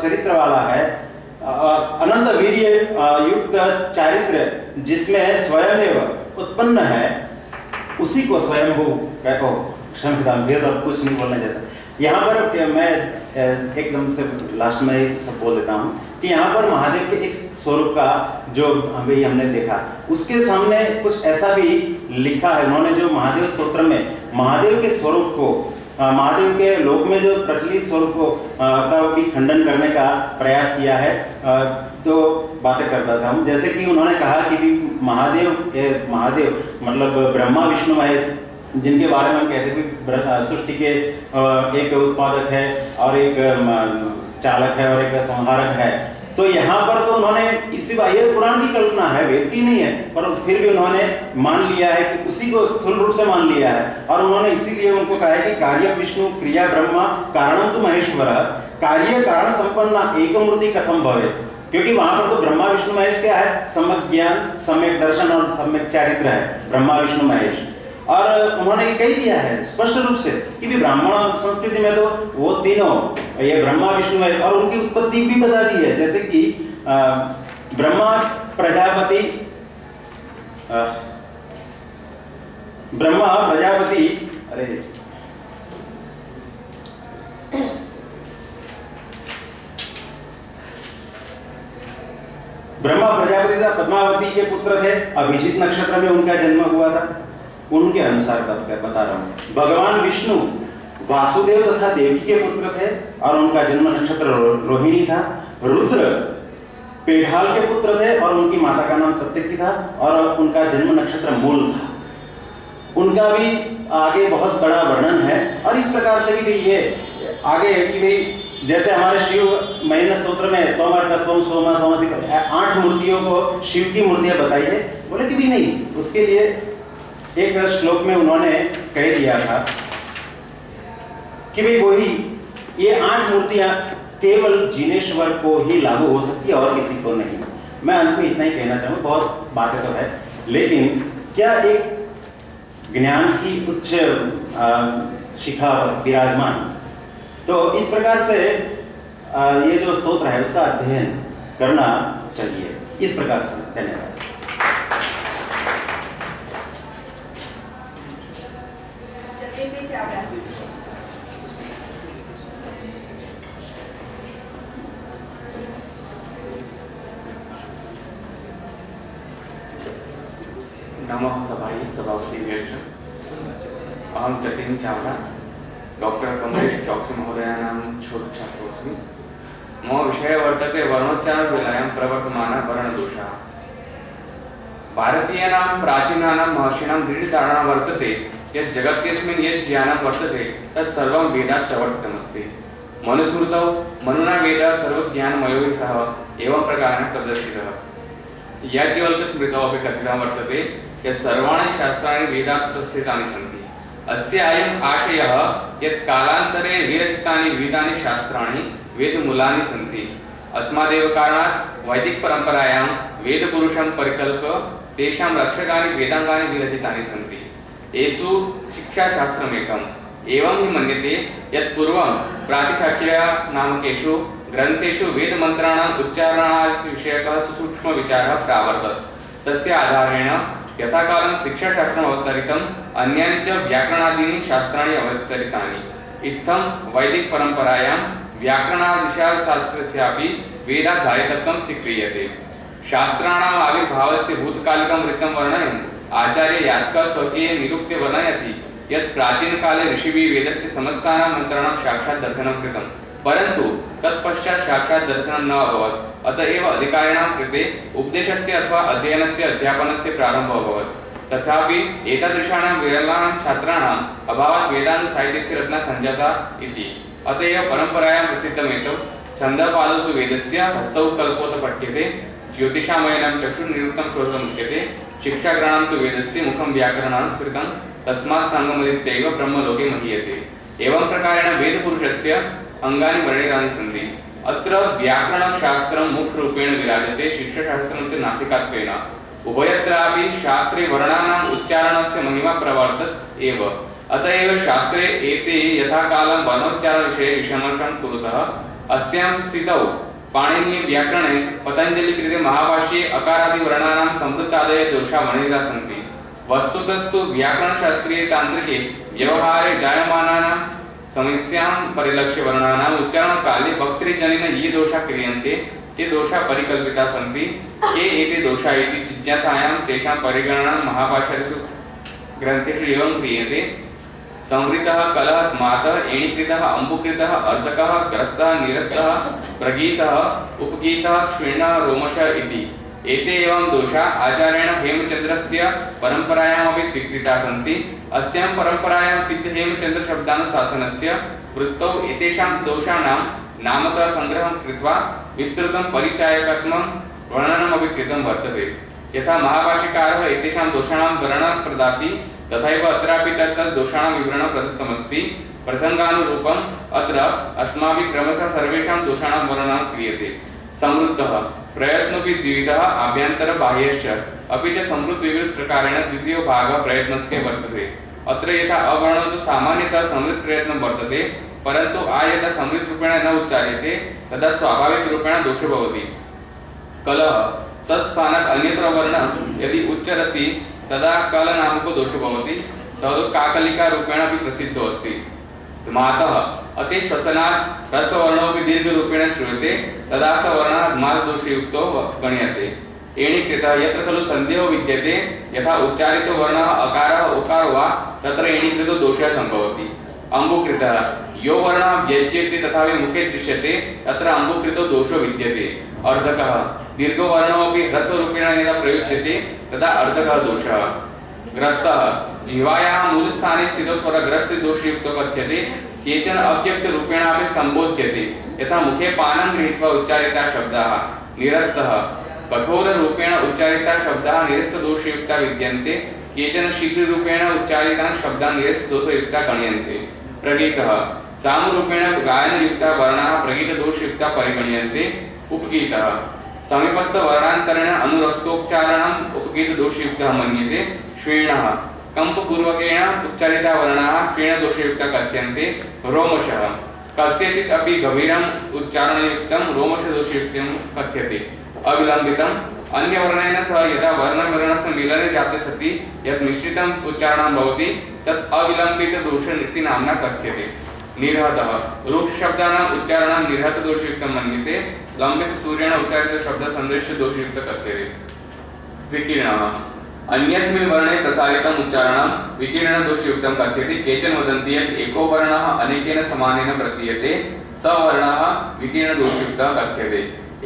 चरित्र वाला है, अनंत वीर्य युक्त चारित्र जिसमें स्वयं उत्पन्न है, उसी को स्वयं हो कहो। क्षमता फिर अब कुछ नहीं बोलने जैसा। यहाँ पर मैं एकदम से लास्ट में ही सब बोल देता हूँ कि यहाँ पर महादेव के एक स्वरूप का जो हमने देखा, उसके सामने कुछ ऐसा भी लिखा है उन्होंने, जो महादेव स्तोत्र में महादेव के स्वरूप को, महादेव के लोक में जो प्रचलित स्वरूप को का भी खंडन करने का प्रयास किया है। तो बातें करता था हूँ, जैसे कि उन्होंने कहा कि भी महादेव मतलब ब्रह्मा विष्णु महेश, जिनके बारे में हम कहते हैं कि सृष्टि के एक उत्पादक है और एक चालक है और एक संहारक है। तो यहाँ पर तो उन्होंने इसी ये पुराण की कल्पना है, वेद की नहीं है, पर फिर भी उन्होंने मान लिया है कि उसी को स्थूल रूप से मान लिया है। और उन्होंने इसीलिए उनको कहा है कि कार्य विष्णु क्रिया ब्रह्मा कारणम तु महेश्वर, कार्य कारण संपन्ना एक मूर्ति कथम भवे। क्योंकि वहां पर तो ब्रह्मा विष्णु महेश क्या है, सम्यक ज्ञान, सम्यक दर्शन और सम्यक चारित्र है ब्रह्मा विष्णु महेश। और उन्होंने ये कह दिया है स्पष्ट रूप से कि भी ब्राह्मण संस्कृति में तो वो तीनों, ये ब्रह्मा विष्णु महेश, और उनकी उत्पत्ति भी बता दी है। जैसे कि ब्रह्मा प्रजापति, ब्रह्मा प्रजापति था, पद्मावती के पुत्र थे, अभिजीत नक्षत्र में उनका जन्म हुआ था, उनके अनुसार बता रहा हूं। भगवान विष्णु वासुदेव तथा देवकी के पुत्र थे और उनका जन्म नक्षत्र रोहिणी था। रुद्र पेढ़ाल के पुत्र थे और उनकी माता का नाम सत्यकी था और उनका जन्म नक्षत्र मूल था। उनका भी आगे बहुत बड़ा वर्णन है। और इस प्रकार से भी ये आगे कि भाई जैसे हमारे शिव महीना स्तोत्र में तोमर का स्तोम सोमा सोमसी 8 मूर्तियों को शिव की मूर्तियां बताई है, बोले कि भी नहीं, उसके लिए एक श्लोक में उन्होंने कह दिया था कि भाई वही ये 8 मूर्तियां केवल जिनेश्वर को ही लागू हो सकती है और किसी को नहीं। मैं अंत में इतना ही कहना चाहूँगा, बहुत बातें तो है, लेकिन क्या एक ज्ञान की उच्च शिखा विराजमान, तो इस प्रकार से ये जो स्तोत्र है उसका अध्ययन करना चाहिए। इस प्रकार से धन्यवाद। नमः सभायै सभापतिभ्यश्च। अहं जतिन चावला, डॉक्टर कमलेश चौकसी महोदयानां शोधच्छात्रोऽस्मि। मम विषयः वर्तते वर्णोच्चारणवेलायां प्रवर्तमानः वर्णदोषः। भारतीयानां प्राचीनानां महर्षीणां दृढधारणा वर्तते यत् जगत्यस्मिन् यत् ज्ञानं वर्तते तत् सर्वं वेदात् प्रवर्तितमस्ति। मनुस्मृतौ मनुना वेदः सर्वज्ञानमयो सह एवं प्रकारेण प्रदर्शितः। याज्ञवल्क्यस्मृतौ अपि कथितं वर्तते यत् सर्वाणि शास्त्राणि वेदात् प्रस्थितानि सन्ति। अस्य अयम् आशयः यत् कालान्तरे विरचितानि विविधानि शास्त्राणि वेदमूलानि सन्ति। अस्मादेव कारणात् वैदिकपरम्परायां वेदपुरुषं परिकल्प्य तेषां रक्षकानि वेदाङ्गानि विरचितानि सन्ति। येषु शिक्षाशास्त्रमेकम्। एवं हि मन्यते यत् पूर्वं प्रातिशाख्य नामकेषु ग्रन्थेषु वेदमन्त्राणाम् उच्चारणादिविषयकः सुसूक्ष्मविचारः प्रावर्तत। तस्य आधारेण यथाकालं शिक्षाशास्त्रम् अवतरितम्, अन्यानि च व्याकरणादीनि शास्त्राणि अवतरितानि। इत्थं वैदिकपरम्परायां व्याकरणादिशास्त्रस्यापि वेदाधारितत्वं स्वीक्रियते। शास्त्राणाम् आविर्भावस्य भूतकालिकं ऋतं वर्णयन् आचार्य यास्कः स्वकीये निरुक्ते वर्णयति यत् प्राचीनकाले ऋषिभिः वेदस्य समस्तानां मन्त्राणां साक्षात् दर्शनं कृतं, परन्तु तत्पश्चात् साक्षात् दर्शनं न अभवत्। अतः एव अधिकारिणां कृते उपदेशस्य अथवा अध्ययनस्य अध्यापनस्य प्रारम्भः अभवत्। तथापि एतादृशानां विरलानां छात्राणाम् अभावात् वेदान्तसाहित्यस्य रचना सञ्जाता इति। अतः एव परम्परायां प्रसिद्धमेतत् छन्दपादौ तु वेदस्य हस्तौ कल्पोत पठ्यते, ज्योतिषामयनं चक्षुर्निरुक्तं श्रोत्रमुच्यते, शिक्षाग्रहणं तु वेदस्य मुखं व्याकरणानुस्मृतं, तस्मात् साङ्गमदित्यैव ब्रह्मलोके महीयते। एवं प्रकारेण वेदपुरुषस्य अंगानि वर्णितानि सन्ति। अत्र व्याकरणशास्त्रं मुख्यरूपेण विराजते, शिक्षाशास्त्रं च नासिकात्वेन। उभयत्रापि शास्त्रे वर्णानाम् उच्चारणस्य महिमा प्रवर्तत एव। अतः एव शास्त्रे एते यथाकालं वर्णोच्चारणविषये विमर्शं कुरुतः। अस्यां स्थितौ पाणिनीय व्याकरणे पतंजलि कृते महाभाष्ये अकारादि वर्णानां संवृत्तादय दोषा वर्णिता सन्ति। वस्तुतस्तु व्याकरण शास्त्रीय तांत्रिके व्यवहारे जायमानानां समस्यां परिलक्ष्य वर्णानाम् उच्चारण काले वक्तृजनेन ये दोषा क्रियन्ते ते दोषा परिकल्पिता सन्ति। के एते दोषा इति जिज्ञासायां तेषां परिगणना महाभाष्यादिषु ग्रन्थेषु एवं क्रियते। संवृतः कलः मातः एणीकृतः अम्बुकृतः अर्धकः ग्रस्तः निरस्तः प्रगीतः उपगीतः क्षीणः रोमशः इति एते एवं दोषा आचार्येण हेमचन्द्रस्य परम्परायामपि स्वीकृताः सन्ति। अस्यां परम्परायां सिद्ध हेमचन्द्र शब्दानुशासनस्य वृत्तौ एतेषां दोषाणां नामतः संग्रहं कृत्वा विस्तृतं परिचायकात्मकं वर्णनमपि कृतं वर्तते। यथा महाभाष्यकारः एतेषां दोषाणां वर्णनं प्रददाति तथैव अत्रापि तत्तत् दोषाणां विवरणं प्रदत्तमस्ति। प्रसंगानुरूपम् अत्र अस्माभिः क्रमशः सर्वेषां दोषाणां वर्णनं क्रियते। संवृत्तः प्रयत्नोऽपि द्विविधः आभ्यन्तर बाह्यश्च अपि च संवृत्त विविध प्रकारेण द्वितीयो भागः प्रयत्नस्य वर्तते। अत्र यथा अवर्णो तु सामान्यतः संवृत्त प्रयत्नं वर्तते, परन्तु यदा संवृत्त रूपेण न उच्चार्यते तदा स्वाभाविक रूपेण दोषो भवति। कलः तत्स्थानात् अन्यत्र वर्णः यदि उच्चरति तदा कल नामको दोषो भवति। सः काकलिका रूपेण अपि प्रसिद्धो अस्ति। मातः अति श्वसनात् ह्रस्ववर्णोऽपि दीर्घरूपेण श्रूयते तदा स वर्णः मातदोषयुक्तो गण्यते। एणीकृतः यत्र खलु सन्देहो विद्यते यथा उच्चारितो वर्णः अकारः उकारो वा तत्र एणीकृतो दोषः सम्भवति। अम्बुकृतः यो वर्णः व्यज्यते तथापि मुखे दृश्यते तत्र अम्बुकृतो दोषो विद्यते। अर्धकः दीर्घो वर्णोऽपि ह्रस्वरूपेण यदा प्रयुज्यते तदा अर्धकः दोषः। ग्रस्तः जिह्वायाः मूलस्थाने स्थितो स्वरग्रस्त दोषयुक्तो कथ्यते। केचन अव्यक्तरूपेण अपि सम्बोध्यते यथा मुखे पानं गृहीत्वा उच्चारिताः शब्दाः। निरस्तः कठोररूपेण उच्चारिताः शब्दाः निरस्तदोषयुक्ताः विद्यन्ते। केचन शीघ्ररूपेण उच्चारिताः शब्दाः निरस्तदोषयुक्ताः गण्यन्ते। प्रगीतः सामरूपेण गायनयुक्ताः वर्णाः प्रगीतदोषयुक्ताः परिगण्यन्ते। उपगीतः समीपस्थ वर्णान्तरेण अनुरक्तोच्चारणम् उपगीतदोषयुक्तः मन्यते। क्षीणः कंपपूर्वकेण उच्चारिताः वर्णाः क्षीणदोषयुक्ताः कथ्यन्ते। रोमशः कस्यचित् अपि गभीरम् उच्चारणयुक्तं रोमशदोषयुक्तं कथ्यते। अविलम्बितम् अन्यवर्णेन सह यदा वर्णवर्णस्य मिलने जाते सति यत् मिश्रितम् उच्चारणं भवति तत् अविलम्बितदोषः इति नाम्ना कथ्यते। निरहतः रूपशब्दानाम् उच्चारणं निरहतदोषयुक्तं मन्यते। लम्बितसूर्येण उच्चारितशब्दसन्दृश्यदोषयुक्तः कथ्यते। विकीर्णः अन्यस्मिन् वर्णे प्रसारितम् उच्चारणं विकीर्णदोषयुक्तं कथ्यते। केचन वदन्ति यत् एको वर्णः अनेकेन समानेन प्रतीयते स वर्णः विकीर्णदोषयुक्तः कथ्यते।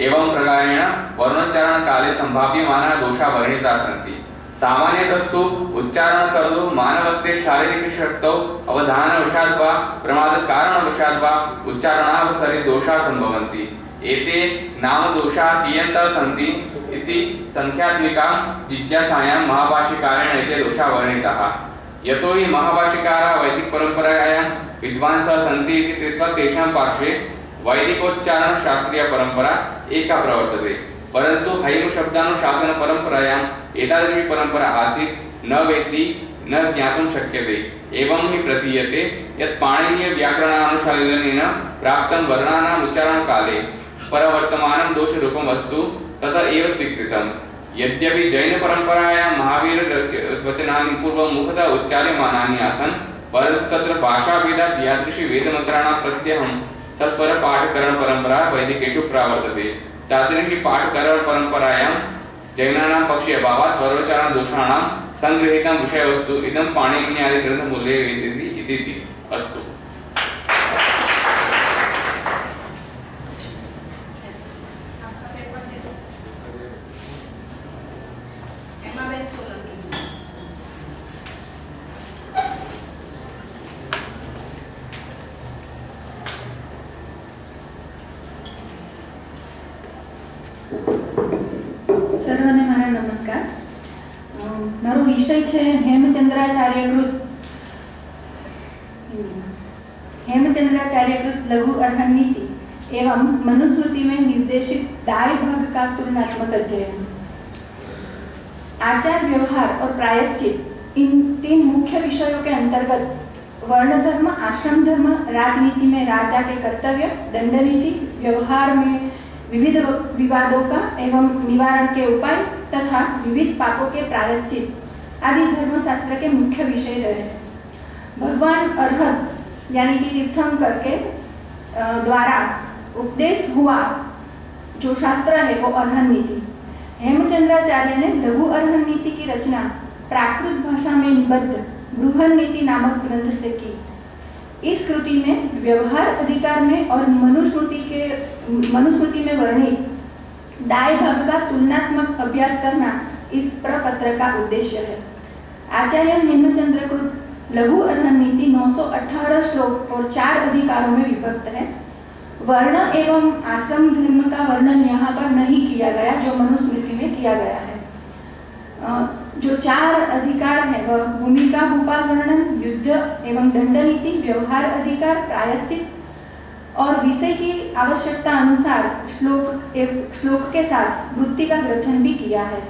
एवं प्रकारेण वर्णोच्चारणकाले सम्भाव्यमानाः दोषाः वर्णिताः सन्ति। सामान्यतस्तु उच्चारणकर्तुः मानवस्य शारीरिकशक्तौ अवधानवशात् वा प्रमादकारणवशात् वा उच्चारणावसरे दोषाः सम्भवन्ति। एते नामदोषाः कियन्तः सन्ति इति संख्यात्मिकां जिज्ञासायां महाभाष्यकारेण एते दोषाः वर्णिताः। यतो हि महाभाष्यकाराः वैदिकपरम्परायां विद्वांसः सन्ति इति कृत्वा तेषां पार्श्वे वैदिकोच्चारणशास्त्रीयपरम्परा एका प्रवर्तते, परन्तु हैमशब्दानुशासनपरम्परायाम् एतादृशी परम्परा आसीत् न वेत्ति न ज्ञातुं शक्यते। एवं हि प्रतीयते यत् पाणिनीयव्याकरणानुशासनेन प्राप्तं वर्णानाम् उच्चारणकाले परवर्तमानं दोषरूपं वस्तु तथा एव स्वीकृतम्। यद्यपि जैनपरम्परायां महावीरवचनानि पूर्वं मुखतः उच्चार्यमानानि आसन्, परन्तु तत्र भाषाभेदात् यादृशी वेदमन्त्राणां प्रत्यहं सस्वरपाठकरणपरम्परा वैदिकेषु प्रावर्तते। तादृशी पाठकरणपरम्परायां जैनानां पक्षे अभावात् स्वरोच्चारणदोषाणां संगृहीतं विषयवस्तु इदं पाणिन्यादिग्रन्थमूले वेदिति इति अस्तु। સર્વને મારા નમસ્કાર. મારો વિષય છે હેમચંદ્રાચાર્યકૃત लघु अर्हन नीति एवं मनुस्मृति में निर्देशित दाय भाग का तुलनात्मक अध्ययन। आचार, व्यवहार और प्रायश्चित इन तीन मुख्य विषयों के अंतर्गत वर्ण धर्म, आश्रम धर्म, राजनीति में राजा के कर्तव्य, दंड नीति व्यवहार में विविध विवादों का एवं निवारण के उपाय तथा विविध पापों के प्रायश्चित आदि धर्मशास्त्र के मुख्य विषय रहे। भगवान अर्हत यानी कि तीर्थंकर के द्वारा उपदेश हुआ जो शास्त्र है वो अर्हन नीति। हेमचंद्राचार्य ने लघु अर्हन नीति की रचना प्राकृत भाषा में निबद्ध बृहन नीति नामक ग्रंथ से की। इस कृति में व्यवहार अधिकार में और मनुस्मृति में वर्णित दाय भाग का तुलनात्मक अभ्यास करना इस प्रपत्र का उद्देश्य है। आचार्य हेमचंद्र कृत लघु अर्हन नीति 918 श्लोक और 4 अधिकारों में विभक्त है। वर्ण एवं आश्रम धर्म का वर्णन यहाँ पर नहीं किया गया जो मनुस्मृति में किया गया है। जो 4 अधिकार है वह भूमिका भूपाल वर्णन, युद्ध एवं दंड नीति, व्यवहार अधिकार, प्रायश्चित और विषय की आवश्यकता अनुसार श्लोक के साथ वृत्ति का ग्रथन भी किया है।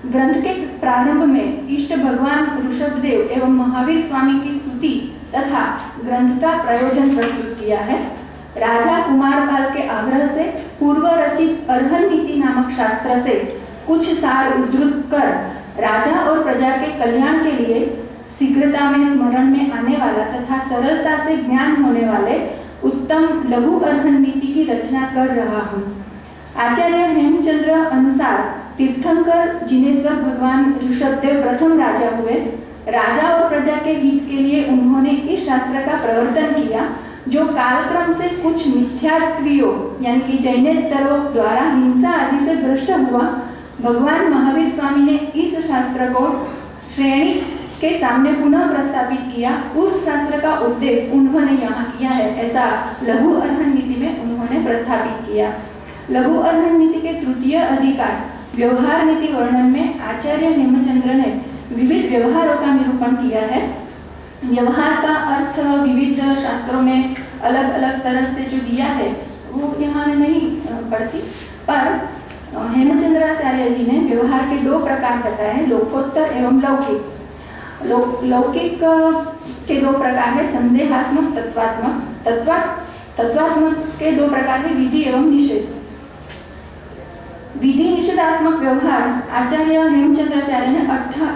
ग्रंथ के प्रारंभ में इष्ट भगवान ऋषभदेव एवं महावीर स्वामी की स्तुति तथा ग्रंथ का प्रयोजन प्रस्तुत किया है। राजा कुमारपाल के आग्रह से पूर्व रचित अर्हन नीति नामक शास्त्र से कुछ सार उद्धृत कर राजा और प्रजा के कल्याण के लिए शीघ्रता में स्मरण में आने वाला तथा सरलता से ज्ञान होने वाले उत्तम लघु अर्हन नीति की रचना कर रहा हूँ। आचार्य हेमचंद्र अनुसार तीर्थंकर जिनेश्वर भगवान ऋषभदेव प्रथम राजा हुए। राजा और प्रजा के हित के लिए उन्होंने इस शास्त्र का प्रवर्तन किया जो कालक्रम से कुछ मिथ्यात्वियों यानी कि जैनेतरों द्वारा हिंसा आदि से भ्रष्ट हुआ। भगवान महावीर स्वामी ने इस शास्त्र को श्रेणी के सामने पुनः प्रस्तावित किया। उस शास्त्र का उपदेश उन्होंने यहाँ किया है, ऐसा लघु अर्हन नीति में उन्होंने प्रस्तावित किया। लघु अर्हन नीति के तृतीय अधिकार व्यवहार नीति वर्णन में आचार्य हेमचंद्र ने विविध व्यवहारों का निरूपण किया है। व्यवहार का अर्थ विविध शास्त्रों में अलग अलग तरह से जो दिया है वो यहाँ मैं नहीं पढ़ती, पर हेमचंद्राचार्य जी ने व्यवहार के 2 प्रकार बताए हैं, लोकोत्तर एवं लौकिक। लौकिक के 2 प्रकार है, संदेहात्मक, तत्वात्मक। तत्वात्मक के 2 प्रकार है, विधि एवं निषेध। विधि निषेधात्मक व्यवहार आचार्य हेमचंद्राचार्य ने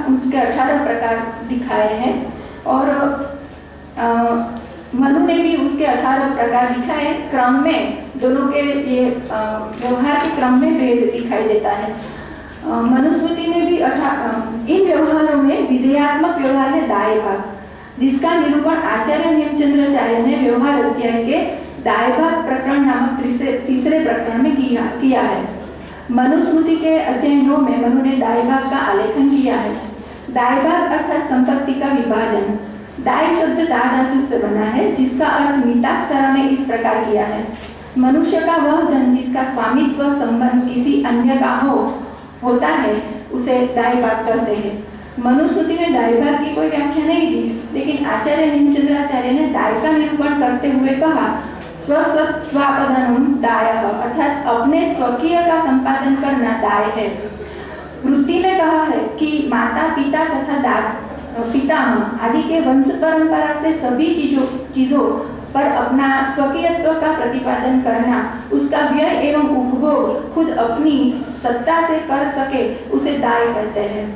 उसके 18 प्रकार दिखाए हैं और मनु ने भी उसके 18 प्रकार दिखाए। क्रम में दोनों के ये व्यवहार के क्रम में भेद दिखाई देता है। मनुस्मृति ने भी इन व्यवहारों में विधेयात्मक व्यवहार है दाय भाग, जिसका निरूपण आचार्य हेमचंद्राचार्य ने व्यवहार अध्याय के दाय भाग प्रकरण नामक तीसरे प्रकरण में किया है। मनुस्मृति के अध्याय 9 में मनु ने दाय भाग का आलेखन किया है। दाय भाग अर्थात संपत्ति का विभाजन। दाय शब्द दा धातु से बना है जिसका अर्थ मिताक्षरा में इस प्रकार किया है, मनुष्य का वह धन जिसका स्वामित्व संबंध किसी अन्य का होता है उसे दाय भाग कहते हैं। मनुस्मृति में दाय भाग की कोई व्याख्या नहीं दी, लेकिन आचार्य हेमचंद्राचार्य ने दाय का निरूपण करते हुए कहा स्वस्वत्वापदानम दाय अर्थात अपने स्वकीय का संपादन करना दाय है। वृत्ति में कहा है कि माता पिता तथा पितामह आदि के वंश परंपरा से सभी चीजों पर अपना स्वकीयत्व का प्रतिपादन करना, उसका व्यय एवं उपभोग खुद अपनी सत्ता से कर सके उसे दाय कहते हैं।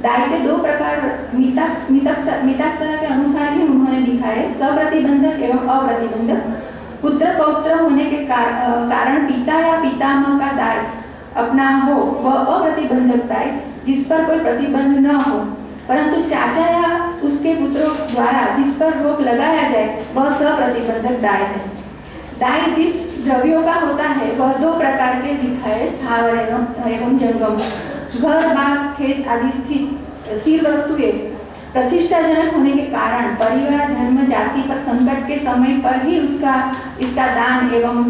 दाय के 2 प्रकार मिताक्षरा के अनुसार ही उन्होंने दिखाए, सप्रतिबंधक एवं अप्रतिबंधक। पुत्र पौत्र होने के कारण पिता या पितामह का दाय अपना हो वह अप्रतिबंधक दाय जिस पर कोई प्रतिबंध न हो, परंतु चाचा या उसके पुत्रों द्वारा जिस पर रोक लगाया जाए वह सप्रतिबंधक दाय है। दाय जिस द्रव्यों का होता है वह 2 प्रकार के दिखाए, स्थावर एवं जंगम। घर बाग खेत आदि स्थिर वस्तुएं प्रतिष्ठाजनक होने के कारण परिवार धर्म जाति पर संकट के समय पर ही इसका दान एवं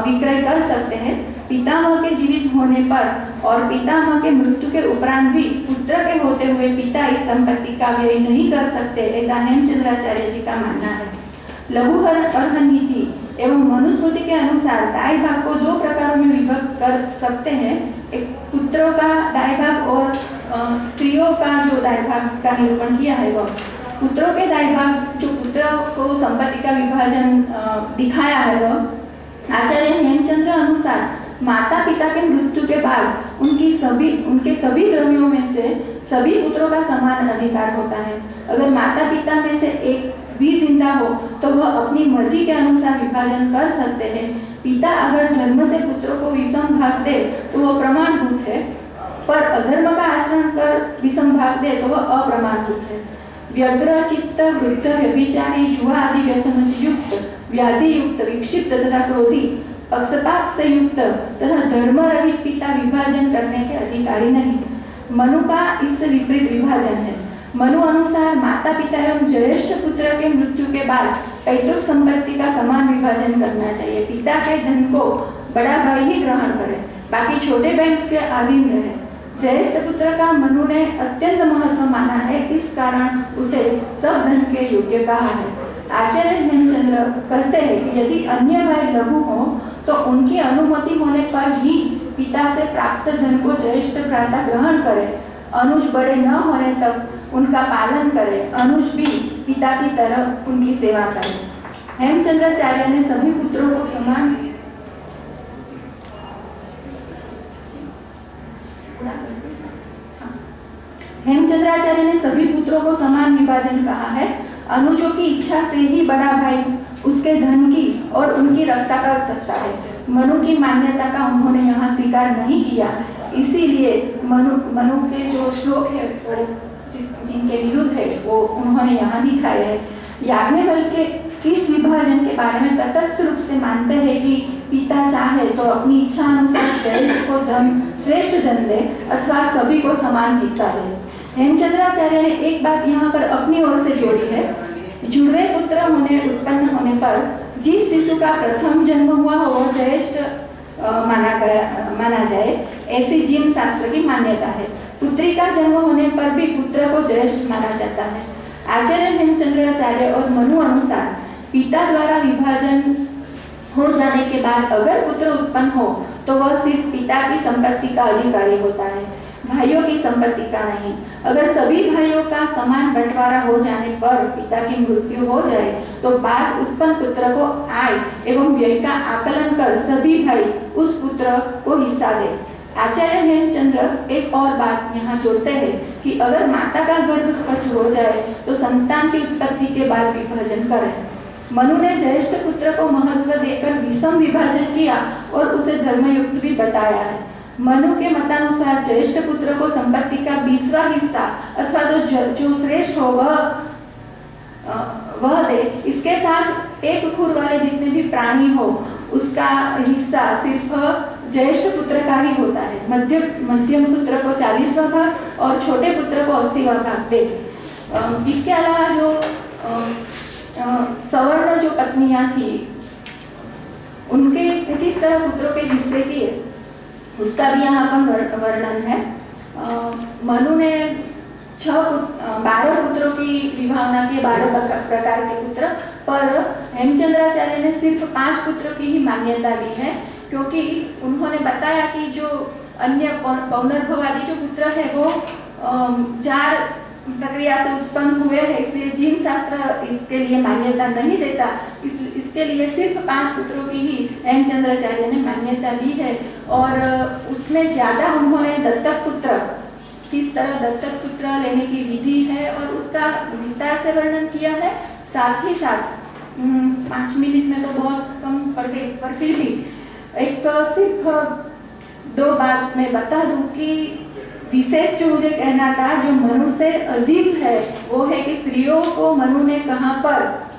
विक्रय कर सकते हैं। पितामह के जीवित होने पर और पितामह के मृत्यु के उपरांत भी पुत्र के होते हुए पिता इस संपत्ति का व्यय नहीं कर सकते, ऐसा हेमचंद्राचार्य जी का मानना है। लघु अर्हन नीति एवं मनुस्मृति के अनुसार दाय भाग को 2 प्रकारों में विभक्त कर सकते हैं, एक पुत्रों का दाय भाग और स्त्रियों का जो दाय भाग का निरूपण किया है वह। पुत्रों के दाय भाग जो पुत्रों को संपत्ति का विभाजन दिखाया है वह आचार्य हेमचंद्र अनुसार माता पिता के मृत्यु के बाद उनके सभी द्रव्यों में से सभी पुत्रों का समान अधिकार होता है। अगर माता पिता में से एक भी जिंदा हो तो वह अपनी मर्जी के अनुसार विभाजन कर सकते हैं। पिता अगर धर्म से पुत्रों को विषम भाग दे तो वह प्रमाणभूत है, पर अधर्म का आचरण कर विषम भाग दे तो वह अप्रमाणभूत है। व्यग्र चित्त वृद्ध व्यभिचारी जुआ आदि व्यसनों से युक्त व्याधि युक्त विक्षिप्त तथा क्रोधी पक्षपात से युक्त तथा धर्म रहित पिता विभाजन करने के अधिकारी नहीं। मनु का इससे विपरीत विभाजन है। मनु अनुसार माता पिता एवं ज्येष्ठ पुत्र के मृत्यु के बाद पैतृक संपत्ति का समान विभाजन करना चाहिए। पिता के धन को बड़ा भाई ही ग्रहण करे, बाकी छोटे भाई उसके अधीन रहे। ज्येष्ठ पुत्र का मनु ने अत्यंत महत्व माना है, इस कारण उसे सब धन के योग्य कहा है। आचार्य हेमचंद्र कहते हैं कि यदि अन्य भाई लघु हो तो उनकी अनुमति होने पर ही पिता से प्राप्त धन को ज्येष्ठ भ्राता ग्रहण करे। अनुज बड़े न होने तक उनका पालन करे। अनुज भी पिता की तरह उनकी सेवा करे। हेमचंद्राचार्य ने सभी पुत्रों को समान हेमचंद्राचार्य ने सभी पुत्रों को समान विभाजन कहा है। अनुजों की इच्छा से ही बड़ा भाई उसके धन की और उनकी रक्षा कर सकता है। मनु की मान्यता का उन्होंने यहाँ स्वीकार नहीं किया, इसीलिए मनु के जो श्लोक है वो जिनके विरुद्ध है वो उन्होंने यहाँ दिखाए हैं। याज्ञवल्क्य के इस विभाजन के बारे में तटस्थ रूप से मानते हैं कि पिता चाहे तो अपनी इच्छा अनुसार ज्येष्ठ को श्रेष्ठ धन दे अथवा सभी को समान हिस्सा दे। हेमचंद्राचार्य ने एक बात यहाँ पर अपनी ओर से जोड़ी है। जुड़वे पुत्र उत्पन्न होने पर जिस शिशु का प्रथम जन्म हुआ हो वह ज्येष्ठ माना जाए, ऐसी जीन शास्त्र की मान्यता है। पुत्री का जन्म होने पर भी पुत्र को ज्येष्ठ माना जाता है। आचार्य हेमचंद्राचार्य और मनु अनुसार पिता द्वारा विभाजन हो जाने के बाद अगर पुत्र उत्पन्न हो तो वह सिर्फ पिता की संपत्ति का अधिकारी होता है, भाइयों की संपत्ति का नहीं। अगर सभी भाइयों का समान बंटवारा हो जाने पर पिता की मृत्यु हो जाए तो बाद उत्पन्न पुत्र को आय एवं व्यय का आकलन कर सभी भाई उस पुत्र को हिस्सा दे। आचार्य हेमचंद्र एक और बात यहाँ जोड़ते हैं कि अगर माता का गर्भ स्पष्ट हो जाए तो संतान की उत्पत्ति के बाद विभाजन करें। मनु ने ज्येष्ठ पुत्र को महत्व देकर विषम विभाजन किया और उसे धर्मयुक्त भी बताया है। मनु के मतानुसार ज्येष्ठ पुत्र को संपत्ति का 20वां हिस्सा अथवा तो जो श्रेष्ठ हो वह दे। इसके साथ एक खुर वाले जितने भी प्राणी हो उसका हिस्सा सिर्फ ज्येष्ठ पुत्र का ही होता है। मध्यम पुत्र को 40वां भाग और छोटे पुत्र को 80वां भाग दे। इसके अलावा जो सवर्ण जो पत्नियां थी उनके किस तरह पुत्रों के हिस्से किए उसका भी यहाँ पर वर्णन है। मनु ने 12 पुत्रों की विभावना की, 12 प्रकार के पुत्र, पर हेमचंद्राचार्य ने सिर्फ 5 पुत्रों की ही मान्यता दी है, क्योंकि उन्होंने बताया कि जो अन्य पौनर्भवादी जो पुत्र है वो 4 प्रक्रिया से उत्पन्न हुए हैं, इसलिए जीन शास्त्र इसके लिए मान्यता नहीं देता। इसके लिए सिर्फ 5 पुत्रों की ही हेमचंद्राचार्य ने मान्यता दी है। और उसमें ज्यादा उन्होंने दत्तक पुत्र, किस तरह दत्तक पुत्र लेने की विधि है और उसका विस्तार से वर्णन किया है। साथ ही साथ 5 मिनट में तो बहुत कम पड़ गई, पर फिर भी एक सिर्फ 2 बात मैं बता दूं कि विशेष जो मुझे कहना था, जो मनु से अधिक है, वो है कि स्त्रियों को मनु ने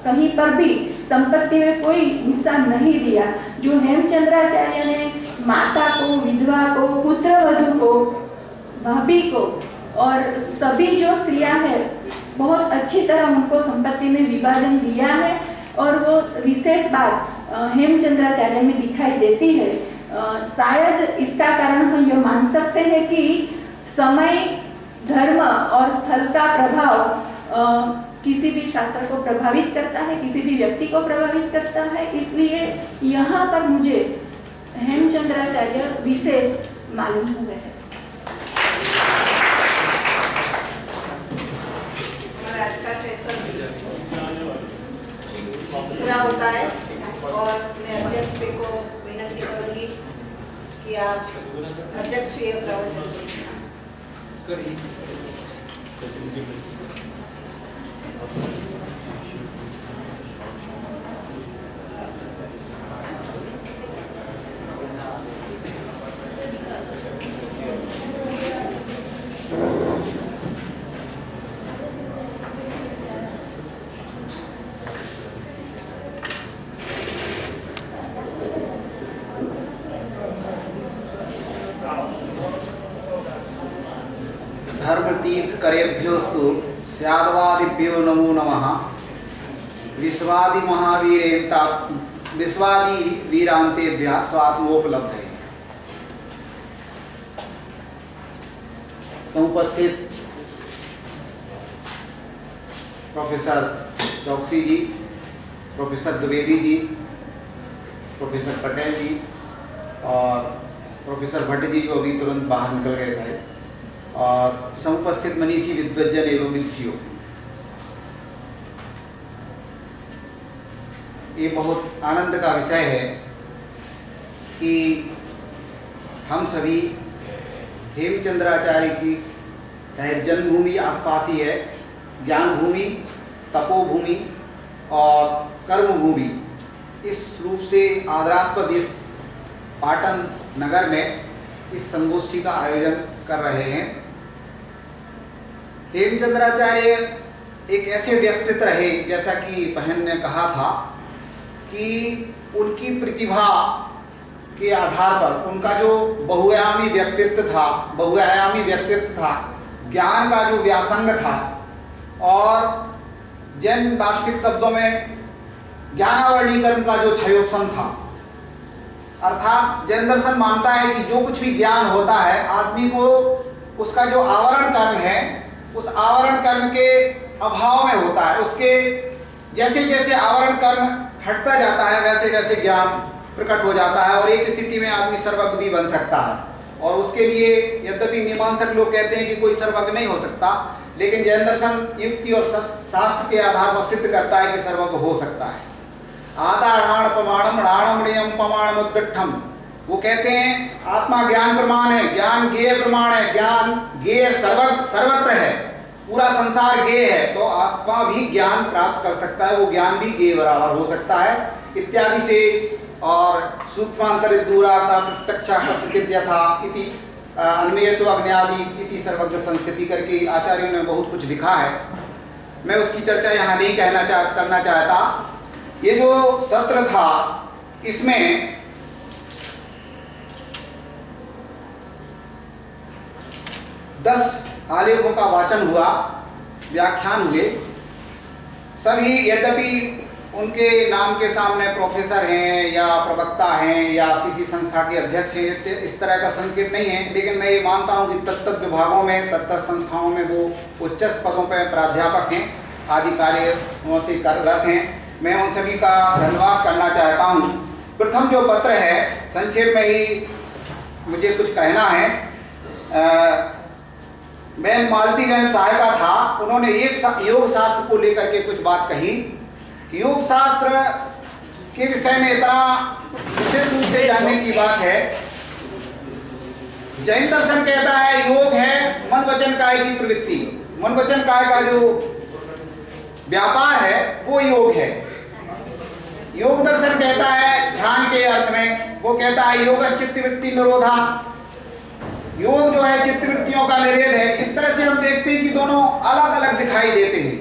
कहीं पर भी संपत्ति में कोई हिस्सा नहीं दिया। जो हेमचंद्राचार्य ने माता को, विधवा को, पुत्रवधू को, भाभी को और सभी जो स्त्रियां हैं बहुत अच्छी तरह उनको संपत्ति में विभाजन दिया है। और वो विशेष बात हेमचंद्राचार्य में दिखाई देती है। शायद इसका कारण हम यह मान सकते हैं कि समय, धर्म और स्थल का प्रभाव किसी भी शास्त्र को प्रभावित करता है, किसी भी व्यक्ति को प्रभावित करता है। इसलिए यहाँ पर मुझे हेमचंद्राचार्य विशेष मालूम हुए हैं। आज का सेशन पूरा होता है। और मैं अध्यक्ष को विनती करूंगी कि आप अध्यक्षीय प्रवचन करें। धर्मतीर्थकरेभ्योस्तु स्याद्वादिभ्यो नमो नमः। विश्वादि वीरांतेभ्यः स्वात्मोपलब्धये। समुपस्थित प्रोफेसर चौकसी जी, प्रोफेसर द्विवेदी जी, प्रोफेसर पटेल जी और प्रोफेसर भट्ट जी जो अभी तुरंत बाहर निकल गए थे, और समुपस्थित मनीषी विद्वज्जन एवं विदुषियों, ये बहुत आनंद का विषय है कि हम सभी हेमचंद्राचार्य की शायद जन्मभूमि आसपास ही है। ज्ञान भूमि, तपोभूमि और कर्मभूमि, इस रूप से आदरास्पद इस पाटन नगर में इस संगोष्ठी का आयोजन कर रहे हैं। हेमचंद्राचार्य एक ऐसे व्यक्तित्व रहे, जैसा कि बहन ने कहा था, कि उनकी प्रतिभा के आधार पर उनका जो बहुआयामी व्यक्तित्व था, ज्ञान का जो व्यासंग था, और जैन दार्शनिक शब्दों में ज्ञानावरणीकरण का जो क्षयोत्सम था। अर्थात जैन दर्शन मानता है कि जो कुछ भी ज्ञान होता है, आदमी को उसका जो आवरण कर्म है, उस आवरण कर्म के अभाव में होता है। उसके जैसे जैसे आवरण कर्म हटता जाता है, वैसे वैसे ज्ञान प्रकट हो जाता है, और एक स्थिति में आदमी सर्वज्ञ भी बन सकता है। और उसके लिए यद्यपि मीमांसक लोग कहते हैं कि कोई सर्वज्ञ नहीं हो सकता, लेकिन जैन दर्शन युक्ति और शास्त्र के आधार पर सिद्ध करता है कि सर्वज्ञ हो सकता है। आदाढ़ प्रमाणम राणमणियम प्रमाणम उद्गठम, वो कहते हैं आत्मा ज्ञान प्रमाण है, ज्ञान ज्ञेय प्रमाण है, ज्ञान ज्ञेय सर्वत्र है, पूरा संसार ज्ञेय है, तो आत्मा भी ज्ञान प्राप्त कर सकता है, वो ज्ञान भी ज्ञेय बराबर हो सकता है इत्यादि से। और सूक्ष्मांतरित दूराता प्रत्यक्षा कस्यचित् यथा इति अन्मेयतो अज्ञादि इति सर्वज्ञ संस्थिति करके आचार्यों ने बहुत कुछ लिखा है। मैं उसकी चर्चा यहाँ नहीं करना चाहता। ये जो सत्र था, इसमें आलेखों का वाचन हुआ, व्याख्यान हुए। सभी यद्यपि उनके नाम के सामने प्रोफेसर हैं या प्रवक्ता हैं या किसी संस्था के अध्यक्ष हैं, इस तरह का संकेत नहीं है, लेकिन मैं ये मानता हूँ कि तत्त विभागों में, तत्त संस्थाओं में वो उच्च पदों पर प्राध्यापक हैं, आदि कार्यों से कार्यरत हैं। मैं उन सभी का धन्यवाद करना चाहता हूँ। प्रथम जो पत्र है, संक्षेप में ही मुझे कुछ कहना है। मैं मालती बहन सहायका था, उन्होंने योग शास्त्र को लेकर के कुछ बात कही। योग शास्त्र के विषय में इतना विशेष रूप से जानने की बात है। जैन दर्शन कहता है योग है मन वचन काय की प्रवृत्ति, मन वचन काय का जो व्यापार है वो योग है। योग दर्शन कहता है ध्यान के अर्थ में, वो कहता है योगश्च चित्तवृत्ति निरोधा, योग जो है चित्तवृत्तियों का निषेध है। इस तरह से हम देखते हैं कि दोनों अलग अलग दिखाई देते हैं,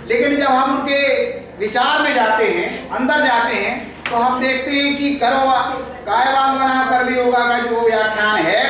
लेकिन जब हम उनके विचार में जाते हैं, अंदर जाते हैं, तो हम देखते हैं कि कायवांगना कर्म योगा का जो व्याख्यान है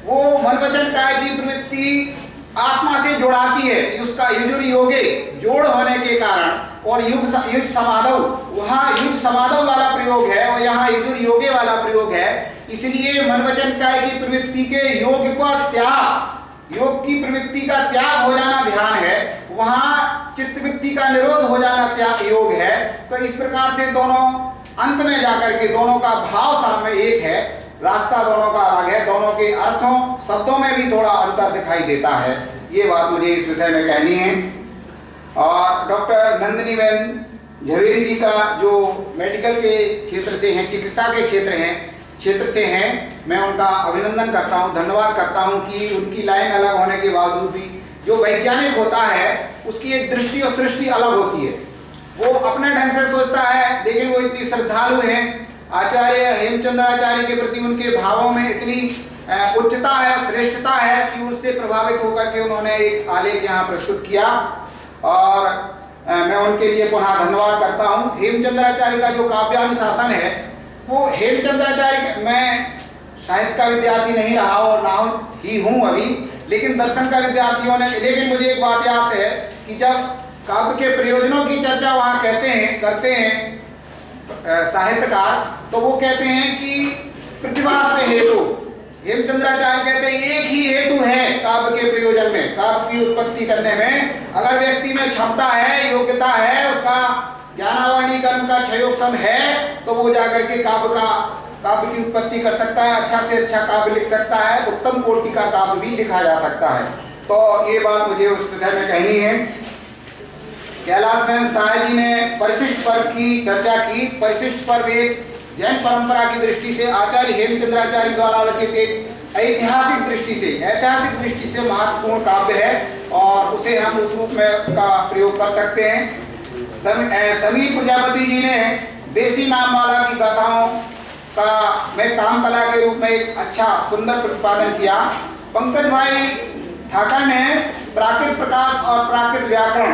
वो मन वचन काय की प्रवृत्ति आत्मा से जोड़ाती है। उसका युजुर योगे जोड़ होने के कारण, और युग समाधव, वहाँ युग समाधव वाला प्रयोग है और यहाँ युजुर योगे वाला प्रयोग है। इसलिए मन वचन काय की प्रवृत्ति के योग पर त्याग, योग की प्रवृत्ति का त्याग हो जाना ध्यान है, वहाँ चित्तवृत्ति का निरोध हो जाना त्याग योग है। तो इस प्रकार से दोनों अंत में जाकर के दोनों का भाव सामने एक है, रास्ता दोनों का अलग है, दोनों के अर्थों शब्दों में भी थोड़ा अंतर दिखाई देता है। ये बात मुझे इस विषय में कहनी है। और डॉक्टर नंदिनी बहन झवेरी जी का जो मेडिकल के क्षेत्र से हैं, चिकित्सा के क्षेत्र से हैं, मैं उनका अभिनंदन करता हूं, धन्यवाद करता हूं कि उनकी लाइन अलग होने के बावजूद भी जो वैज्ञानिक होता है उसकी एक दृष्टि और सृष्टि अलग होती है। वो अपने ढंग से सोचता है, लेकिन वो इतनी श्रद्धालु हैं। आचार्य हेमचंद्राचार्य के प्रति उनके भावों में इतनी उच्चता है, श्रेष्ठता है कि उससे प्रभावित होकर के उन्होंने एक आलेख यहाँ प्रस्तुत किया और मैं उनके लिए पुनः धन्यवाद करता हूँ। हेमचंद्राचार्य का जो काव्यानुशासन है वो हेमचंद्राचार्य, मैं साहित्य का विद्यार्थी नहीं रहा और ना ही हूँ अभी, लेकिन दर्शन का विद्यार्थी होने, लेकिन मुझे एक बात याद है कि जब काव्य के प्रयोजनों की चर्चा वहाँ करते हैं साहित्यकार, तो वो कहते हैं कि प्रतिभा से हेतु, हेमचंद्राचार्य कहते हैं एक ही हेतु है काव्य के प्रयोजन में, काव्य की उत्पत्ति करने में। अगर व्यक्ति में क्षमता है, योग्यता है, उसका ज्ञानावरणी कर्म का क्षयोक्षम है, तो वो जाकर के काव्य की उत्पत्ति कर सकता है, अच्छा से अच्छा काव्य लिख सकता है, उत्तम कोटि का काव्य भी लिखा जा सकता है। तो ये बात मुझे उस विषय में कहनी है। कैलाश बहन साय जी ने परिशिष्ट पर्व की चर्चा की। परिशिष्ट पर्व एक जैन परंपरा की दृष्टि से आचार्य हेमचंद्राचार्य द्वारा रचित एक ऐतिहासिक दृष्टि से महत्वपूर्ण काव्य है और उसे हम उस रूप में उसका प्रयोग कर सकते हैं। समीर प्रजापति जी ने देसी नाममाला की गाथाओं का में काम कला के रूप में एक अच्छा सुंदर प्रतिपादन किया। पंकज भाई ठाकर ने प्राकृत प्रकाश और प्राकृत व्याकरण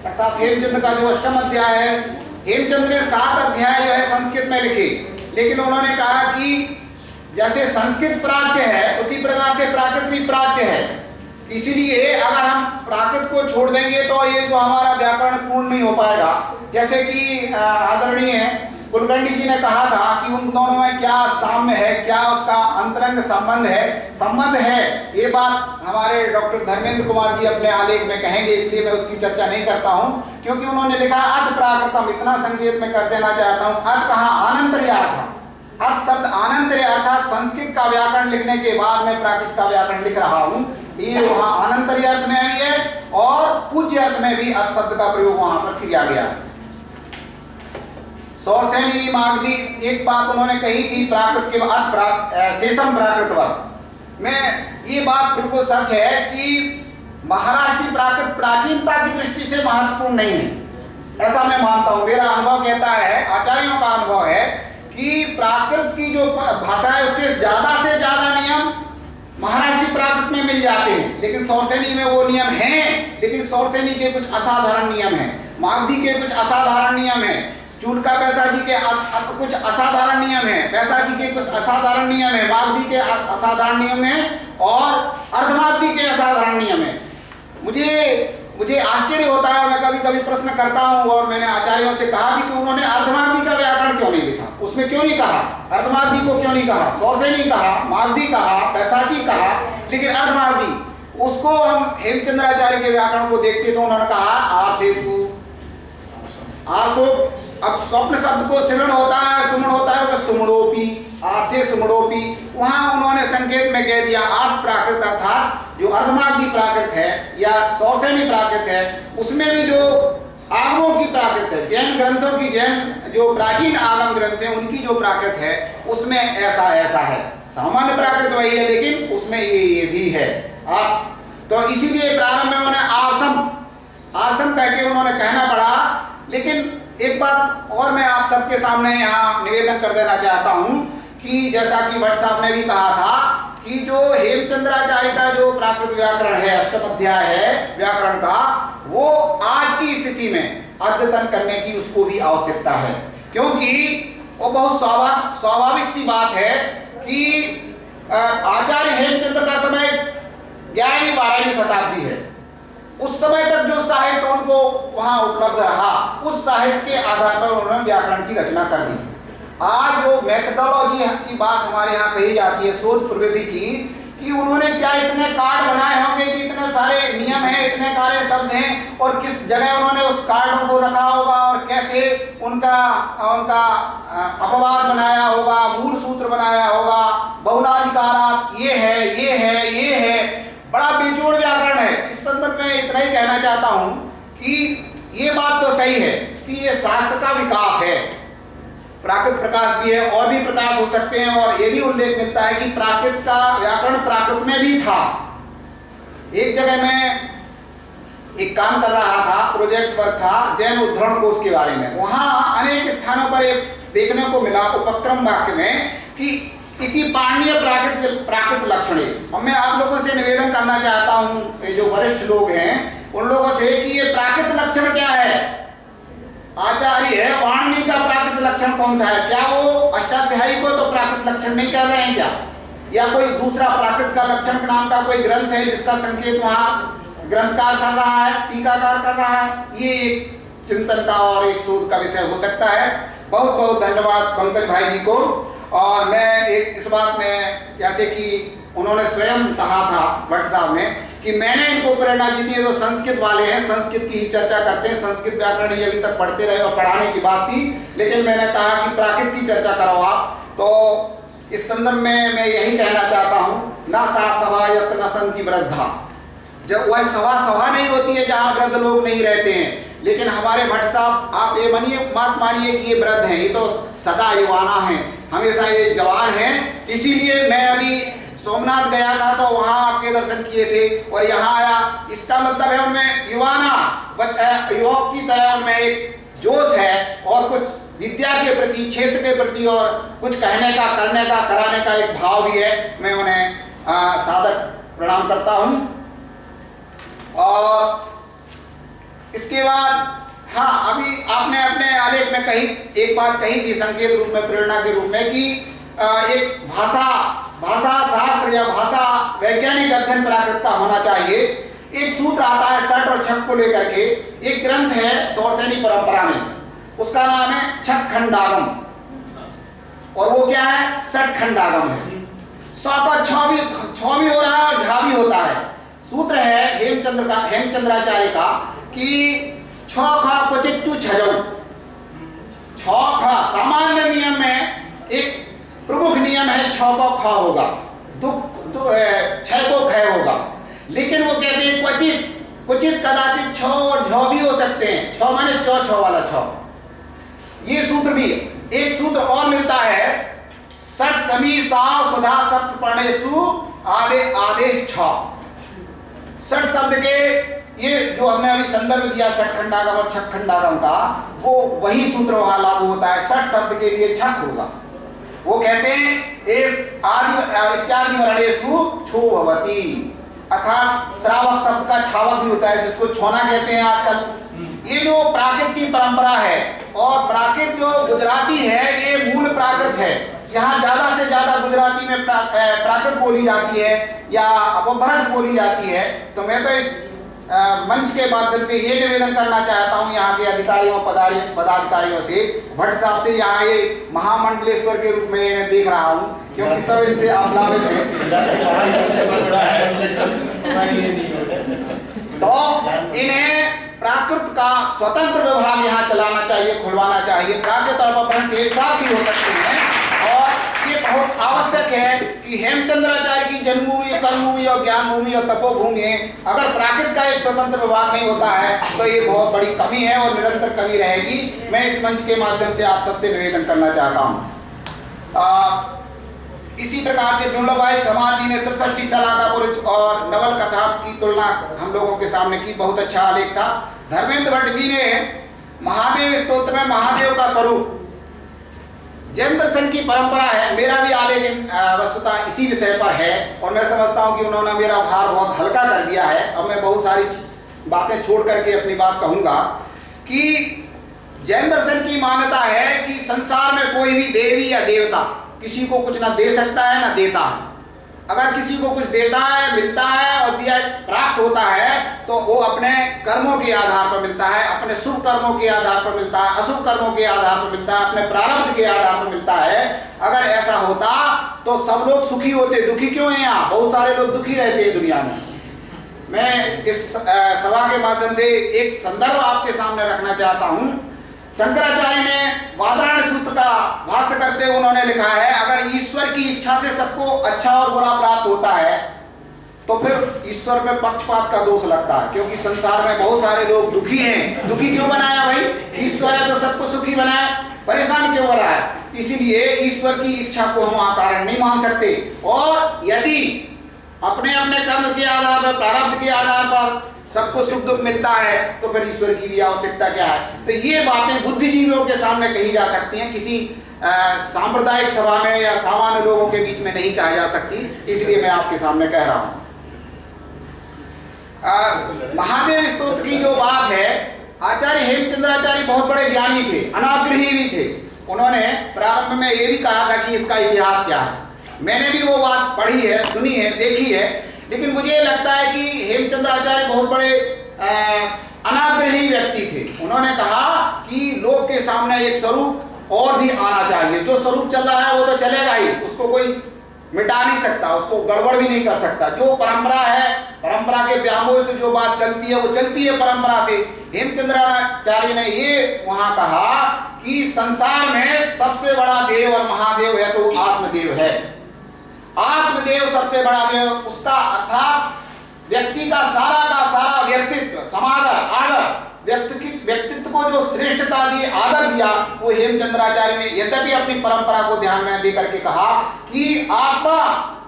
अर्थात हेमचंद्र का जो अष्टम अध्याय है, हेमचंद्र ने 7 अध्याय जो है संस्कृत में लिखे, लेकिन उन्होंने कहा कि जैसे संस्कृत प्राच्य है उसी प्रकार से प्राकृत भी प्राच्य है, इसीलिए अगर हम प्राकृत को छोड़ देंगे तो ये जो हमारा व्याकरण पूर्ण नहीं हो पाएगा। जैसे कि आदरणीय कुलकर्णी जी ने कहा था कि उन दोनों में क्या साम्य है, क्या उसका अंतरंग संबंध है। ये बात हमारे डॉक्टर धर्मेंद्र कुमार जी अपने आलेख में कहेंगे, इसलिए मैं उसकी चर्चा नहीं करता हूँ, क्योंकि उन्होंने लिखा अथ प्राकृतम, इतना संकेत में कर देना चाहता हूँ। अथ कहाँ, अनंतर्यार्थ। अथ शब्द अनंतर्यार्थ, संस्कृत का व्याकरण लिखने के बाद मैं प्राकृत का व्याकरण लिख रहा हूँ, ये वहाँ अनंतर्यार्थ में भी है और पूज्य अर्थ में भी अथ शब्द का प्रयोग वहाँ पर किया गया। सौरसेनी मागधी एक बात उन्होंने कही थी प्राकृत के बाद शेषम प्राकृतवत में, ये बात बिल्कुल सच है कि महाराष्ट्रीय प्राकृत प्राचीनता की दृष्टि से महत्वपूर्ण नहीं है, ऐसा मैं मानता हूँ। मेरा अनुभव कहता है, आचार्यों का अनुभव है कि प्राकृत की जो भाषा है उसके ज्यादा से ज्यादा नियम महाराष्ट्रीय प्राकृत में मिल जाते हैं, लेकिन सौरसेनी में वो नियम हैं, लेकिन सौरसेनी के कुछ असाधारण नियम हैं, मागधी के कुछ असाधारण नियम हैं, चूड़का बैसाजी के कुछ असाधारण नियम है, बैसाजी के कुछ असाधारण नियम है, मागधी के असाधारण नियम है और अर्धमागधी के असाधारण नियम है। मुझे आश्चर्य होता है, मैं कभी कभी प्रश्न करता हूँ और मैंने आचार्यों से कहा भी कि उन्होंने अर्धमागधी का व्याकरण क्यों नहीं लिखा, उसमें क्यों नहीं कहा, अर्धमागधी को क्यों नहीं कहा, सौरसेनी कहा, मागधी कहा, बैसाजी कहा, लेकिन अर्धमागधी उसको हम हेमचंद्राचार्य के व्याकरण को देखते तो उन्होंने कहा आसेतु आसो। अब स्वप्न शब्द को सिमरण होता है, सुमण होता है, सुमणोपी, आसे सुमणोपी, वहां उन्होंने संकेत में कह दिया आर्ष प्राकृत अर्थात जो अर्धमागधी प्राकृत है या सौरसेनी प्राकृत है, उसमें भी जो आगमों की प्राकृत है, जैन ग्रंथों की, जैन जो प्राचीन आगम ग्रंथ है उनकी जो प्राकृत है उसमें ऐसा है, सामान्य प्राकृत वही है लेकिन उसमें ये भी है आर्ष। तो इसीलिए प्रारंभ में उन्होंने आर्षम कह के उन्होंने कहना पड़ा। लेकिन एक बात और मैं आप सबके सामने यहाँ निवेदन कर देना चाहता हूँ कि जैसा कि भट्ट साहब ने भी कहा था कि जो हेमचंद्राचार्य का जो प्राकृत व्याकरण है, अष्टम अध्याय है व्याकरण का, वो आज की स्थिति में अद्यतन करने की उसको भी आवश्यकता है, क्योंकि वो बहुत स्वाभाविक सी बात है कि आचार्य हेमचंद्र का समय 11वीं-12वीं शताब्दी है। उस समय तक जो साहित्य उनको वहां उपलब्ध रहा, उस साहित्य के आधार पर उन्होंने व्याकरण की रचना कर दी। आज जो मेथडोलॉजी की बात हमारे यहाँ कही जाती है, शोध प्रविधि की, कि उन्होंने क्या इतने कार्ड बनाए होंगे कि इतने सारे नियम हैं, इतने सारे शब्द हैं, और किस जगह उन्होंने उस कार्डों को रखा होगा और कैसे उनका अपवाद बनाया होगा, मूल सूत्र बनाया होगा, बहुलाधिकारात ये है, बड़ा बेजोड़ व्याकरण है। इस संदर्भ में इतना ही कहना चाहता हूं कि ये बात तो सही है कि ये शास्त्र का विकास है। प्राकृत प्रकाश भी है, और भी प्रकाश हो सकते हैं। और ये भी उल्लेख मिलता है कि प्राकृत का व्याकरण प्राकृत में भी था। एक जगह में एक काम कर रहा था, प्रोजेक्ट वर्क था जैन उद्धरण कोश के बारे में। वहां अनेक स्थानों पर एक देखने को मिला उपक्रम वाक्य में कि इति पाणनीय प्राकृत लक्षण है। और मैं आप लोगों से निवेदन करना चाहता हूं, ये जो वरिष्ठ लोग हैं उन लोगों से, कि ये प्राकृत लक्षण क्या है। आचार्य है, पाणिनि का प्राकृत लक्षण कौन सा है? क्या वो अष्टाध्यायी को तो प्राकृत लक्षण नहीं कह रहे हैं क्या? या कोई दूसरा प्राकृत का लक्षण नाम का कोई ग्रंथ है जिसका संकेत वहां ग्रंथकार कर रहा है, टीकाकार कर रहा है? ये एक चिंतन का और एक शोध का विषय हो सकता है। बहुत बहुत धन्यवाद पंकज भाई जी को। और मैं एक इस बात में, जैसे कि उन्होंने स्वयं कहा था भट्ट साहब ने, कि मैंने इनको प्रेरणा दी थी, जो संस्कृत वाले हैं संस्कृत की ही चर्चा करते हैं, संस्कृत व्याकरण ये अभी तक पढ़ते रहे और पढ़ाने की बात थी, लेकिन मैंने कहा कि प्राकृत की चर्चा करो आप। तो इस संदर्भ में मैं यही कहना चाहता हूँ, ना सा सभा यत्र न संति वृद्धा। जब वह सभा नहीं होती है जहाँ वृद्ध लोग नहीं रहते हैं, लेकिन हमारे भट्ट साहब, आप ये मत मानिए कि ये वृद्ध हैं, ये तो सदा युवाना हैं, हमेशा ये जवान हैं। इसीलिए मैं अभी सोमनाथ गया था तो वहाँ आपके दर्शन किए थे और यहाँ आया। इसका मतलब है उनमें युवाना, युवक की तरह उनमें एक जोश है और कुछ विद्या के प्रति, क्षेत्र के प्रति और कुछ कहने का, करने का, कराने का एक भाव भी है। मैं उन्हें सादर प्रणाम करता हूँ। और इसके बाद, हाँ, अभी आपने अपने आलेख में एक बात कही थी संकेत रूप में, प्रेरणा के रूप में, कि एक भाषा शास्त्र या भाषा वैज्ञानिक अध्ययन प्राकृत का होना चाहिए। एक सूत्र आता है सठ और छक को लेकर के, एक ग्रंथ है सौरसेनी परंपरा में, उसका नाम है छक खंडागम, और वो क्या है? सठ खंडागम है। सौ का छ भी हो रहा है और झा भी होता है। सूत्र है हेमचंद्राचार्य का कि छ खा क्वचित छजौ। छ खा सामान्य नियम में एक प्रमुख नियम है, छ को ख होगा, छह को ख होगा, लेकिन वो कहते हैं क्वचित कदाचित छ और झ भी हो सकते हैं। छ माने छ वाला छ। ये सूत्र भी एक सूत्र और मिलता है, सठ समी सा सुधा सप्त पर्णेषु आदेश छ। सठ शब्द के ये जो हमने अभी संदर्भ दिया सठ खंडागम और छक खंडागम का, वो वही सूत्र वहां लागू होता है। सठ शब्द के लिए छक होगा। वो कहते हैं आदि वर्णेषु छो भवति, अर्थात श्रावक शब्द का छावक भी होता है, जिसको छोना कहते हैं आजकल। ये जो प्राकृत की परंपरा है, और प्राकृत जो गुजराती है ये मूल प्राकृत है। यहाँ ज्यादा से ज्यादा गुजराती में प्राकृत बोली जाती है या अपभ्रंश बोली जाती है। तो मैं तो इस मंच के माध्यम से ये निवेदन करना चाहता हूँ यहाँ के अधिकारियों पदाधिकारियों से, भट्ट साहब से, यहाँ ये महामंडलेश्वर के रूप में इन्हें देख रहा हूँ क्योंकि सब इनसे आह्लादित हैं। तो इन्हें प्राकृत का स्वतंत्र विभाग यहाँ चलाना चाहिए, खुलवाना चाहिए। प्राकृत और अपभ्रंश एक साथ ही हो सकते हैं और ये बहुत आवश्यक है कि हेमचंद्राचार्य की जन्मभूमि, कर्मभूमि और ज्ञान भूमि और तपोभूमि है। अगर प्राकृत का एक स्वतंत्र विभाग नहीं होता है तो ये बहुत बड़ी कमी है और निरंतर कमी रहेगी। मैं इस मंच के माध्यम से आप सबसे निवेदन करना चाहता हूँ। इसी प्रकार से विमलाबाई धमाल जी ने त्रिषष्टि शलाका पुरुष और नवल कथा की तुलना हम लोगों के सामने की, बहुत अच्छा आलेख था। धर्मेंद्र भट्ट जी ने महादेव स्तोत्र में महादेव का स्वरूप, जैन दर्शन की परंपरा है, मेरा भी आलेख वस्तुतः इसी विषय पर है और मैं समझता हूं कि उन्होंने मेरा भार बहुत हल्का कर दिया है। अब मैं बहुत सारी बातें छोड़ करके अपनी बात कहूंगा कि जैन दर्शन की मान्यता है कि संसार में कोई भी देवी या देवता किसी को कुछ ना दे सकता है ना देता है। अगर किसी को कुछ देता है, मिलता है और दिया प्राप्त होता है तो वो अपने कर्मों के आधार पर मिलता है, अपने शुभ कर्मों के आधार पर मिलता है, अशुभ कर्मों के आधार पर मिलता है, अपने प्रारब्ध के आधार पर मिलता है। अगर ऐसा होता तो सब लोग सुखी होते। दुखी क्यों हैं? यहाँ बहुत सारे लोग दुखी रहते हैं दुनिया में। मैं इस सभा के माध्यम से एक संदर्भ आपके सामने रखना चाहता हूँ। शंकराचार्य ने वादरायण सूत्र का भाष्य करते हुए उन्होंने लिखा है, अगर ईश्वर की इच्छा से सबको अच्छा और बुरा प्राप्त होता है तो फिर ईश्वर में पक्षपात का दोष लगता है, क्योंकि संसार में बहुत सारे लोग दुखी हैं। दुखी क्यों बनाया भाई? ईश्वर है तो सबको सुखी बनाया, परेशान क्यों बनाया? इसीलिए ईश्वर की इच्छा को हम अकारण नहीं मान सकते। और यदि अपने अपने कर्म के आधार पर, प्रारब्ध के आधार पर सबको सुख दुख मिलता है, तो फिर ईश्वर की भी आवश्यकता क्या है? तो ये बातें बुद्धिजीवियों के सामने कही जा सकती हैं, किसी सांप्रदायिक सभा में या सामान्य लोगों के बीच में नहीं कहा जा सकती, इसलिए मैं आपके सामने कह रहा हूं। महादेव स्तोत्र की जो बात है, आचार्य हेमचंद्राचार्य बहुत बड़े ज्ञानी थे, अनाग्रही भी थे। उन्होंने प्रारंभ में ये भी कहा था कि इसका इतिहास क्या है। मैंने भी वो बात पढ़ी है, सुनी है, देखी है, लेकिन मुझे लगता है कि हेमचंद्राचार्य बहुत बड़े अनाग्रही व्यक्ति थे। उन्होंने कहा कि लोक के सामने एक स्वरूप और भी आना चाहिए। जो स्वरूप चल रहा है वो तो चलेगा ही, उसको कोई मिटा नहीं सकता, उसको गड़बड़ भी नहीं कर सकता। जो परंपरा है, परंपरा के व्यामोह से जो बात चलती है वो चलती है परंपरा से। हेमचंद्राचार्य ने ये वहां कहा कि संसार में सबसे बड़ा देव और महादेव है तो आत्मदेव है। आत्मदेव सबसे बड़ा देव, उसका अर्थात व्यक्ति का सारा व्यक्तित्व, समादर, आदर, व्यक्तित्व को जो श्रेष्ठता दी, आदर दिया, वो हेमचंद्राचार्य ने यद्यपि अपनी परंपरा को ध्यान में देकर के कहा कि आत्मा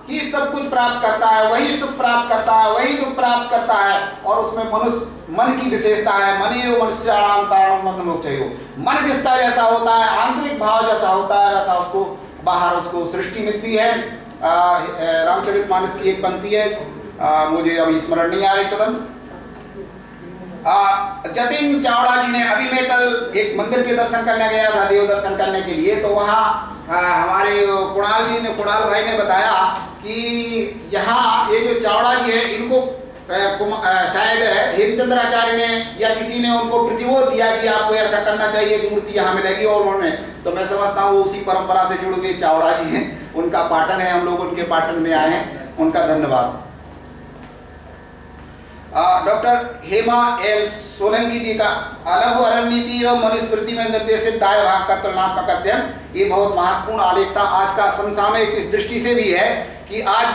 ही सब कुछ प्राप्त करता है, वही सुख प्राप्त करता है, वही दुख प्राप्त करता है, और उसमें मनुष्य मन की विशेषता है। मनीयो मनुष्याणाम कारणं मोक्षयो। मन जिसका जैसा होता है, आंतरिक भाव जैसा होता है, वैसा उसको बाहर उसको सृष्टि मिलती है। रामचरितमानस की एक पंक्ति है, मुझे अभी स्मरण नहीं आ रही तुरंत। जतिन चावड़ा जी ने, अभी मैं कल एक मंदिर के दर्शन करने गया था, देव दर्शन करने के लिए, तो वहाँ हमारे कुणाल भाई ने बताया कि यहाँ ये जो चावड़ा जी है, इनको शायद हेमचंद्राचार्य ने या किसी ने उनको प्रतिबोध दिया कि आपको ऐसा करना चाहिए कि मूर्ति यहाँ मिलेगी, और उन्होंने, तो मैं समझता हूँ वो उसी परंपरा से जुड़ गए चावड़ा जी हैं, उनका पाटन है, हम लोग उनके पाटन में आए हैं, उनका धन्यवाद। डॉक्टर हेमा एल सोलंकी जी का लघु रणनीति एवं मनुस्मृति में निर्देशित दाय भाग का तुलनात्मक अध्ययन, ये बहुत महत्वपूर्ण आलेख था। आज का समसामयिक इस दृष्टि से भी है कि आज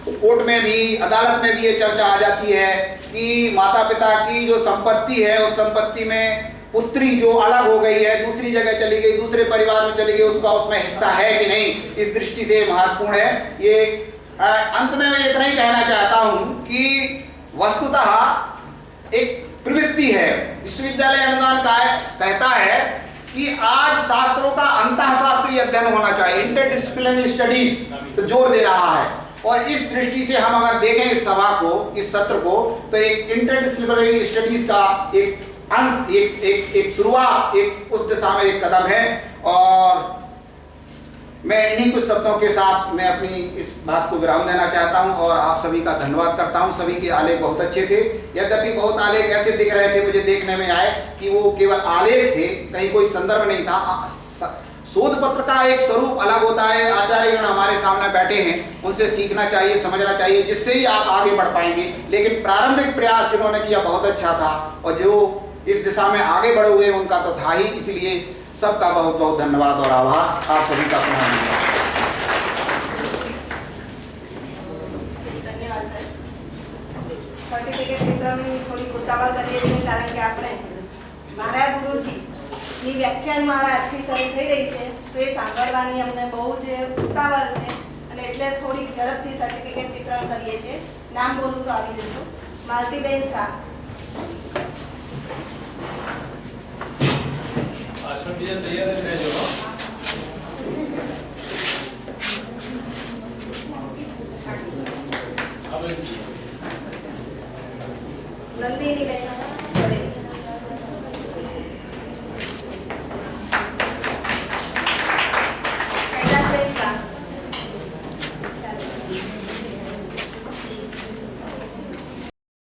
कोर्ट में भी, अदालत में भी ये चर्चा आ जाती है कि माता पिता की जो संपत्ति है, उस संपत्ति में पुत्री जो अलग हो गई है, दूसरी जगह चली गई, दूसरे परिवार में चली गई, उसका उसमें हिस्सा है कि नहीं, इस दृष्टि से महत्वपूर्ण है ये। अंत में मैं इतना ही कहना चाहता हूं कि वस्तुतः एक प्रवृत्ति है, विश्वविद्यालय अनुदान कहता है कि आज शास्त्रों का अंतःशास्त्रीय अध्ययन होना चाहिए, इंटरडिसिप्लिनरी स्टडीज तो जोर दे रहा है। और इस दृष्टि से हम अगर देखें इस सभा को, इस सत्र को, तो एक इंटरडिसिप्लिनरी स्टडीज का एक अंश, एक शुरुआत, एक उस दिशा में एक कदम है। और मैं इन्हीं कुछ शब्दों के साथ मैं अपनी इस बात को विराम देना चाहता हूं और आप सभी का धन्यवाद करता हूं। सभी के आलेख बहुत अच्छे थे, यद्यपि बहुत आलेख ऐसे दिख रहे थे, मुझे देखने में आए कि वो केवल आलेख थे, कहीं कोई संदर्भ नहीं था। शोध पत्र का एक स्वरूप अलग होता है। आचार्यगण हमारे सामने बैठे हैं, उनसे सीखना चाहिए, समझना चाहिए, जिससे ही आप आगे बढ़ पाएंगे। लेकिन प्रारंभिक प्रयास जिन्होंने किया बहुत अच्छा था, और जो इस दिशा में आगे बढ़ोगे उनका तो था ही। इसलिए सबका बहुत बहुत धन्यवाद और आभार, आप सभी का धन्यवाद सर। સર્ટિફિકેટ વિતરણની થોડી ઉતાવળ કરીએ છીએ કારણ કે આપણે મારા ગુરુજીની વ્યાખ્યાનમાળા આજથી શરૂ થઈ રહી છે, તો એ સાંભળવાની અમને બહુ જ ઉતાવળ છે અને એટલે થોડીક ઝડપથી સર્ટિફિકેટ વિતરણ કરીએ છીએ। નામ બોલું તો આવી જશો। માલતીબેન શાહ। नंदिनी बेन।